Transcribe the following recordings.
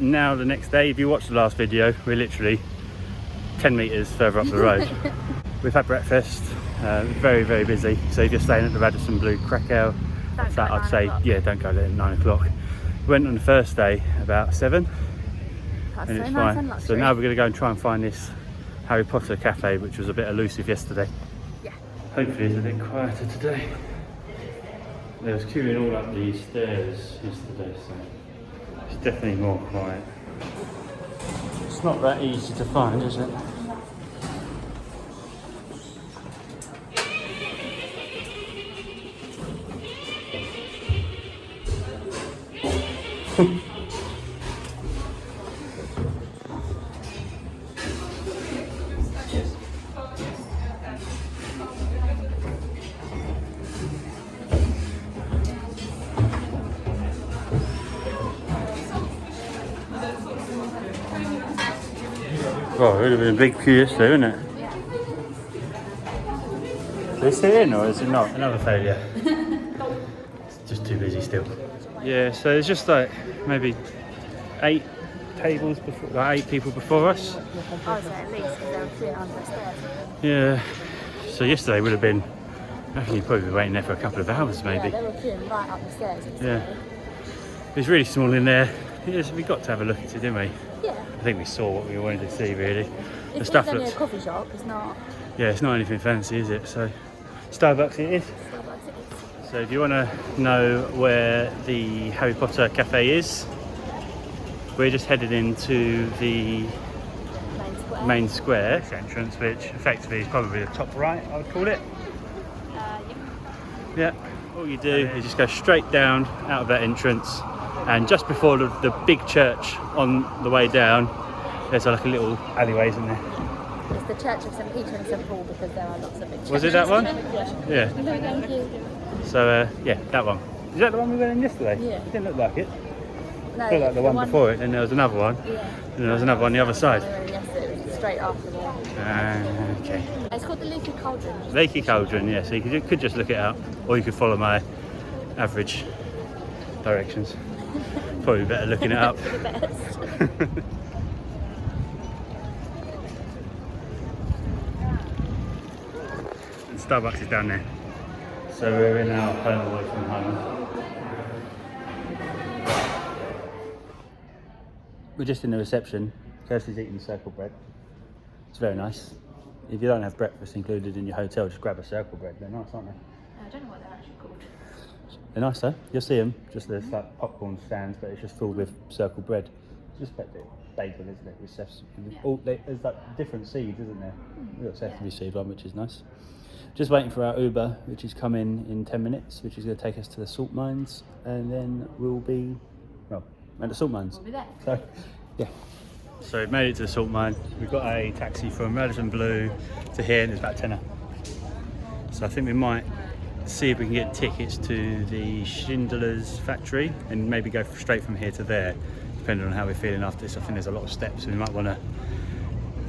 Now the next day, if you watched the last video, we're literally 10 metres further up the road. We've had breakfast, very, very busy. So if you're staying at the Radisson Blu Krakow, that I'd say, yeah, don't go there at 9 o'clock. We went on the first day about 7. That's and so it's nice fine. and luxury. So now we're going to go and try and find this Harry Potter cafe, which was a bit elusive yesterday. Yeah. Hopefully it's a bit quieter today. There was queuing all up these stairs yesterday, so it's definitely more quiet. It's not that easy to find, is it? Oh, it would have been a big queue yesterday, wouldn't it? Is it in or is it not? Another failure. It's just too busy still. Yeah, so there's just like maybe 8 tables before, like 8 people before us. Oh, so at least because there were 300 stairs. Yeah. So yesterday would have been, I reckon you'd probably be waiting there for a couple of hours maybe. Yeah, they were queuing right up the stairs. Yeah. It was really small in there. Yes, we got to have a look at it, didn't we? Yeah. I think we saw what we wanted to see really. It's only a coffee shop, it's not. Yeah, it's not anything fancy, is it? So Starbucks it is. Starbucks it is. So if you want to know where the Harry Potter cafe is, we're just headed into the main square entrance, which effectively is probably the top right, I would call it. Yeah. All you do is just go straight down out of that entrance, and just before the big church on the way down, there's like a little alleyway, isn't there? It's the Church of St Peter and St Paul because there are lots of big churches. Was it that one? Yeah. Yeah. So yeah, that one. Is that the one we went in yesterday? Yeah. It didn't look like it. No, It looked like the one before it, and there was another one. Yeah. And there was another one on the other side. Yesterday, it was straight after the one. Okay. It's called the Leaky Cauldron. Leaky Cauldron, yeah. So you could just look it up, or you could follow my average directions. Probably better looking it up. The best. And Starbucks is down there. So we're in our home away from home. We're just in the reception. Kirsty's eating circle bread. It's very nice. If you don't have breakfast included in your hotel, just grab a circle bread. They're nice, aren't they? I don't know what they're actually called. They're nice though. You'll see them. Just there's like popcorn stands, but it's just filled with circle bread. It's just a bit bagel, isn't it? With there's like different seeds, isn't there? We've got sesame seed one, which is nice. Just waiting for our Uber, which is coming in 10 minutes, which is going to take us to the salt mines, and then we'll be, well, at the salt mines. We'll be there. So, yeah. So we've made it to the salt mine. We've got a taxi from Radisson Blu to here, and it's about £10. So I think we might see if we can get tickets to the Schindler's factory and maybe go straight from here to there, depending on how we're feeling after this. I think there's a lot of steps, so we might want to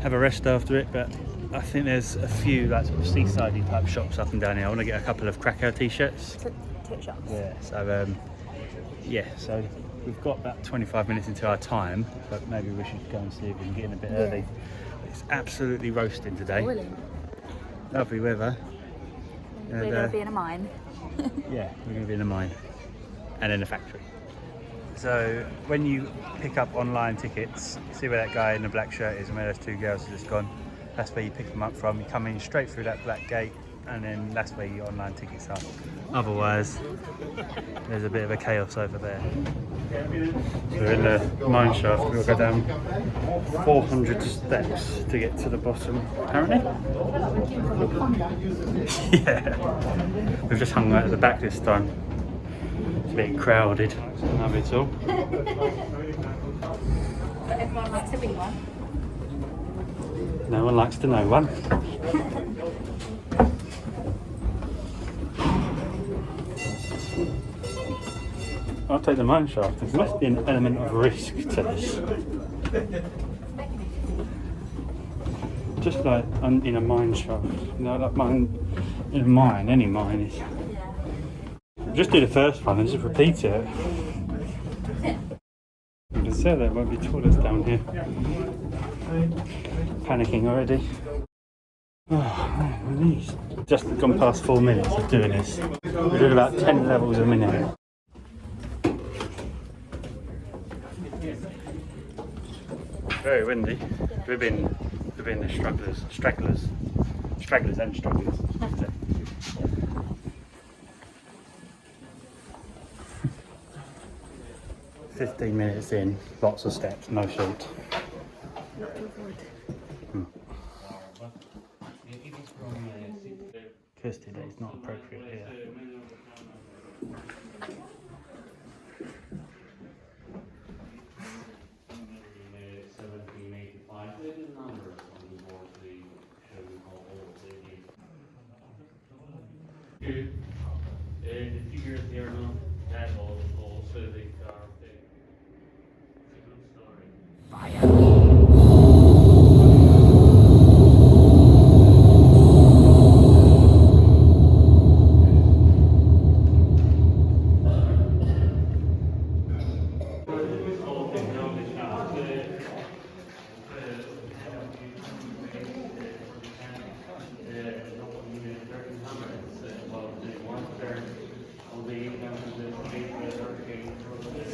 have a rest after it, but I think there's a few like sort of seaside type shops up and down here. I want to get a couple of Krakow t-shirts. Tip shops. Yeah, so so we've got about 25 minutes into our time, but maybe we should go and see if we can get in a bit early. It's absolutely roasting today. Boiling. Lovely weather. We're going to be in a mine. Yeah, we're going to be in a mine and in a factory. So when you pick up online tickets, see where that guy in the black shirt is and where those 2 girls have just gone. That's where you pick them up from. You come in straight through that black gate, and then that's where your online tickets are. Otherwise, there's a bit of a chaos over there. So we're in the mine shaft. We'll go down 400 steps to get to the bottom, apparently. Yeah. We've just hung out at the back this time. It's a bit crowded. Love it all. But everyone likes to be one. No one likes to know one. I'll take the mine shaft. There must be an element of risk to this. Just like in a mine shaft. No, like mine, in a mine, any mine is. Just do the first one and just repeat it. You can say there won't be toilets down here. Panicking already. Oh man, release. Just gone past 4 minutes of doing this. We're doing about 10 levels a minute. Very windy. We've been the stragglers and strugglers. 15 minutes in, lots of steps, no short. Kirsty, that is not appropriate here. The figures they are not that old, so they are big. It's a good story.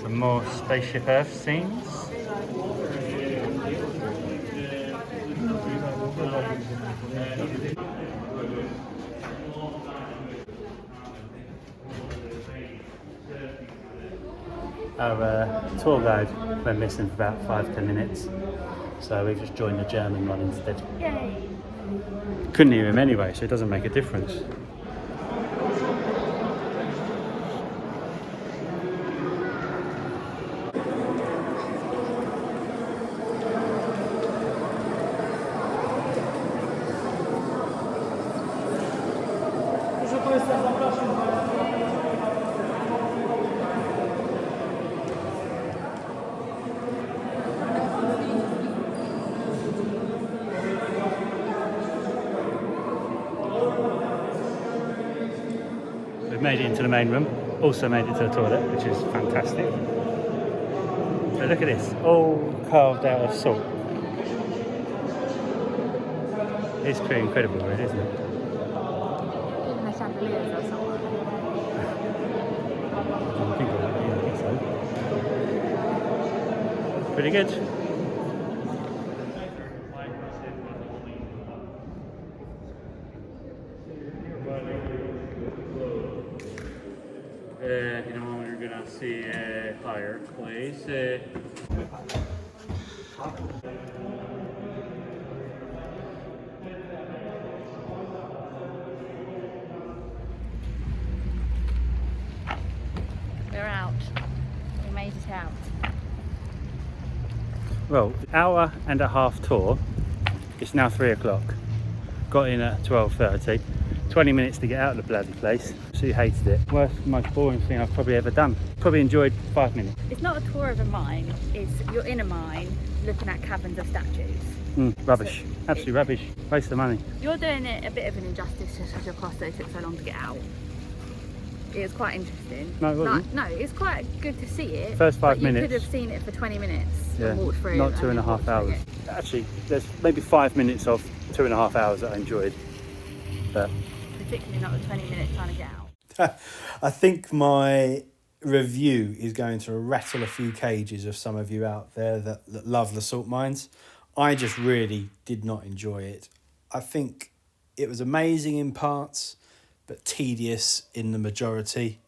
Some more Spaceship Earth scenes. Our tour guide went missing for about 5-10 minutes, so we've just joined the German one instead. Yay! Couldn't hear him anyway, so it doesn't make a difference. We've made it into the main room, also made it to the toilet, which is fantastic. But look at this, all carved out of salt. It's pretty incredible, really, isn't it? Even the chandeliers are salt. I think so. Pretty good. In a moment, you're gonna see a fireplace. We're out. We made it out. Well, hour and a half tour. It's now 3 o'clock. Got in at 12:30. 20 minutes to get out of the bloody place. Absolutely hated it. Worst, most boring thing I've probably ever done. Probably enjoyed 5 minutes. It's not a tour of a mine. It's you're in a mine looking at caverns of statues. Rubbish. Absolutely rubbish. Waste of money. You're doing it a bit of an injustice just because your cost took so long to get out. It was quite interesting. No, it wasn't. No, it's quite good to see it. First 5 but minutes. You could have seen it for 20 minutes Yeah, and walked through. not and 2.5 walked through hours. it. Actually, there's maybe 5 minutes of 2.5 hours that I enjoyed. But Particularly not the 20 minutes trying to get out. I think my review is going to rattle a few cages of some of you out there that love the salt mines. I just really did not enjoy it. I think it was amazing in parts, but tedious in the majority.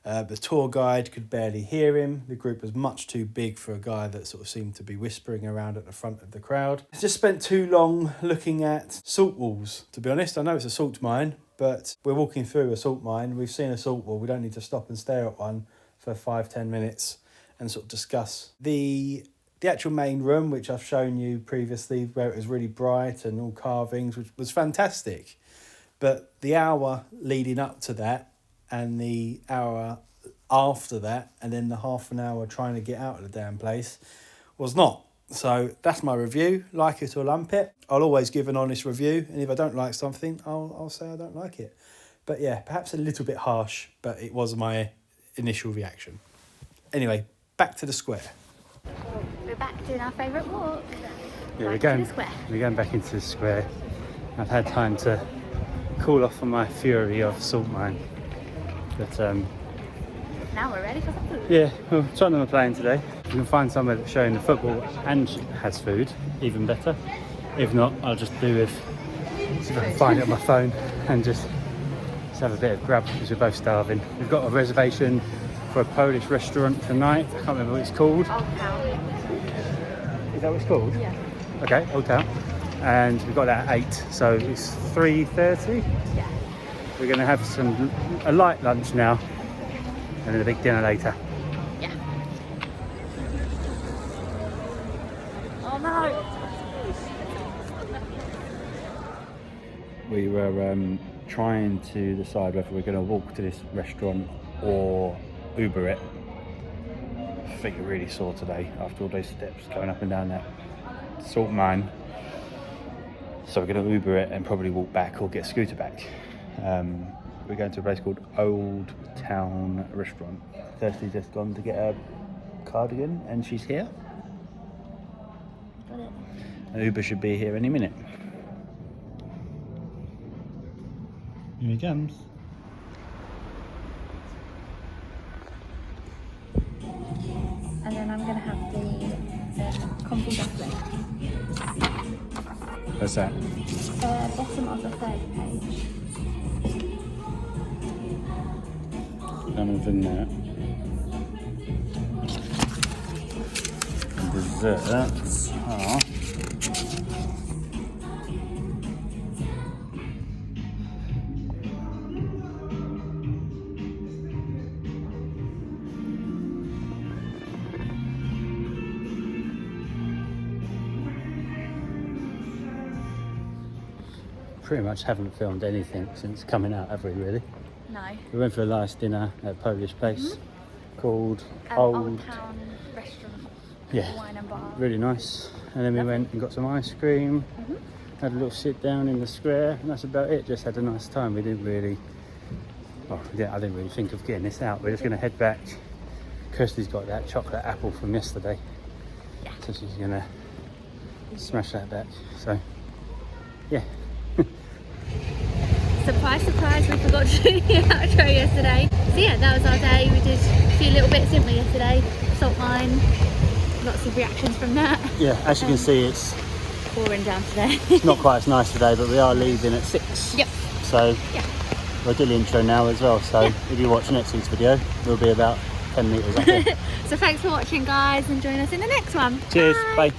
The tour guide could barely hear him. The group was much too big for a guy that sort of seemed to be whispering around at the front of the crowd. Just spent too long looking at salt walls, to be honest. I know it's a salt mine, but we're walking through a salt mine. We've seen a salt wall. We don't need to stop and stare at one for 5-10 minutes and sort of discuss. The actual main room, which I've shown you previously, where it was really bright and all carvings, which was fantastic. But the hour leading up to that and the hour after that and then the half an hour trying to get out of the damn place was not. So that's my review. Like it or lump it. I'll always give an honest review, and if I don't like something, I'll say I don't like it. But yeah, perhaps a little bit harsh, but it was my initial reaction. Anyway, back to the square. We're back doing our favourite walk. Yeah, Back to the square. we're going back into the square. I've had time to cool off on my fury of Salt Mine. But Now we're ready for some food. yeah, well, Tottenham are playing today. If you can find somewhere that's showing the football and has food, even better. If not, I'll just do with, see if I can find it on my phone and just have a bit of grub because we're both starving. We've got a reservation for a Polish restaurant tonight. I can't remember what it's called. Old Town. Is that what it's called? Yeah. Okay, Old Town. And we've got that at 8, so it's 3:30. Yeah. We're going to have a light lunch now and then a big dinner later. Yeah. Oh no! We were trying to decide whether we're going to walk to this restaurant or Uber it. I think we're really sore today after all those steps going up and down that Salt Mine. So we're going to Uber it and probably walk back or get a scooter back. We're going to a place called Old Town Restaurant. Kirsty's just gone to get a cardigan and she's here. Got it. And Uber should be here any minute. Here he comes. And then I'm going to have the comfy dumpling. What's that? Bottom of the third page. None than that. Desserts are pretty much haven't filmed anything since coming out, have we really? No. We went for a nice dinner at a Polish place called Old Town Restaurant. Yeah, Wine and bar. really nice. And then we went and got some ice cream, had a little sit down in the square, and that's about it. Just had a nice time. We didn't really, I didn't really think of getting this out. We're just going to head back. Kirsty's got that chocolate apple from yesterday. Yeah. So she's going to smash that back. So, yeah. Surprise, surprise, we forgot to do the outro yesterday. So yeah, that was our day. We did a few little bits, didn't we, yesterday? Salt Mine, lots of reactions from that. Yeah, as you can see, it's Pouring down today. it's not quite as nice today, but we are leaving at 6. Yep. So Yeah. we'll do the intro now as well. So if you watch next week's video, we'll be about 10 metres up here. So thanks for watching, guys, and join us in the next one. Cheers, Bye. bye.